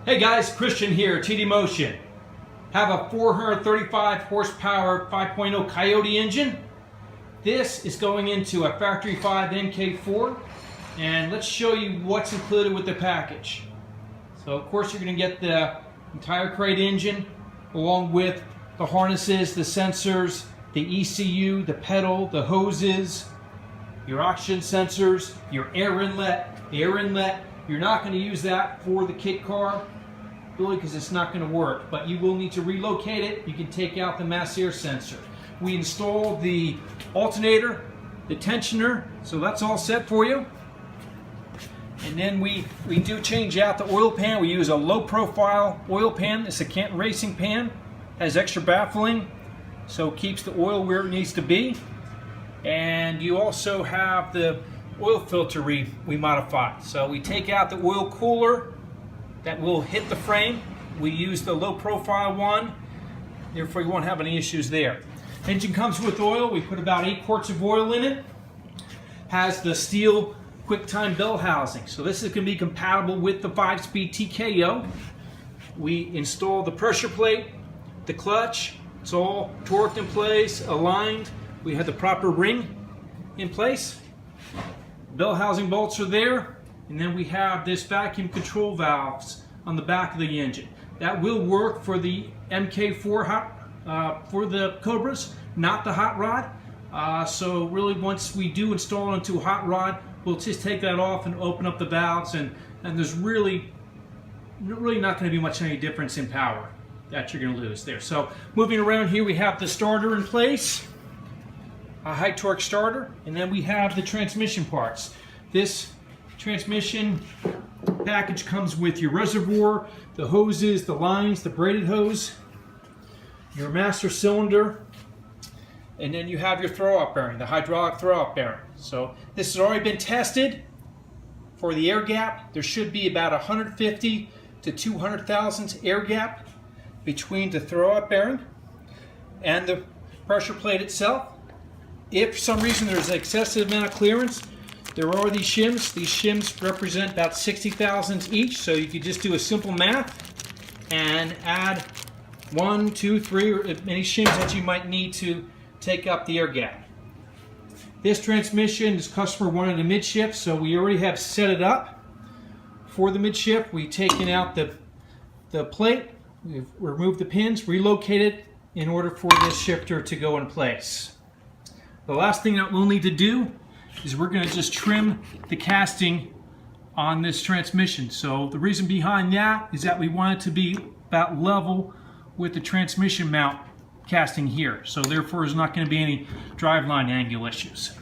Hey guys, Christian here, TD Motion. Have a 435 horsepower 5.0 Coyote engine. This is going into a Factory 5 NK4, and let's show you what's included with the package. So of course you're going to get the entire crate engine along with the harnesses, the sensors, the ECU, the pedal, the hoses, your oxygen sensors, your air inlet. The air inlet, you're not going to use that for the kit car, really, because it's not going to work, but you will need to relocate it. You can take out the mass air sensor. We installed the alternator, the tensioner, so that's all set for you. And then we do change out the oil pan. We use a low profile oil pan. It's a Canton Racing pan, has extra baffling, so it keeps the oil where it needs to be. And you also have the oil filter we modified. So we take out the oil cooler that will hit the frame. We use the low profile one, therefore you won't have any issues there. Engine comes with oil. We put about 8 quarts of oil in it. Has the steel QuickTime bell housing, so this is going to be compatible with the 5-speed TKO. We install the pressure plate, the clutch. It's all torqued in place, aligned. We have the proper ring in place. Bell housing bolts are there, and then we have this vacuum control valves on the back of the engine. That will work for the MK4 for the Cobras, not the hot rod. So really, once we do install it into a hot rod, we'll just take that off and open up the valves, and there's really not going to be much any difference in power that you're going to lose there. So moving around here, we have the starter in place, a high torque starter, and then we have the transmission parts. This transmission package comes with your reservoir, the hoses, the lines, the braided hose, your master cylinder, and then you have your throw-out bearing, the hydraulic throw-out bearing. So this has already been tested for the air gap. There should be about 150 to 200 thousandths air gap between the throw-out bearing and the pressure plate itself. If for some reason there's an excessive amount of clearance, there are these shims. These shims represent about 60 thousandths each, so you could just do a simple math and add 1, 2, 3, or as many shims that you might need to take up the air gap. This transmission, this customer wanted a midshift, so we already have set it up for the midshift. We've taken out the plate, we've removed the pins, relocated in order for this shifter to go in place. The last thing that we'll need to do is we're going to just trim the casting on this transmission. So the reason behind that is that we want it to be about level with the transmission mount casting here. So therefore there's not going to be any driveline angle issues.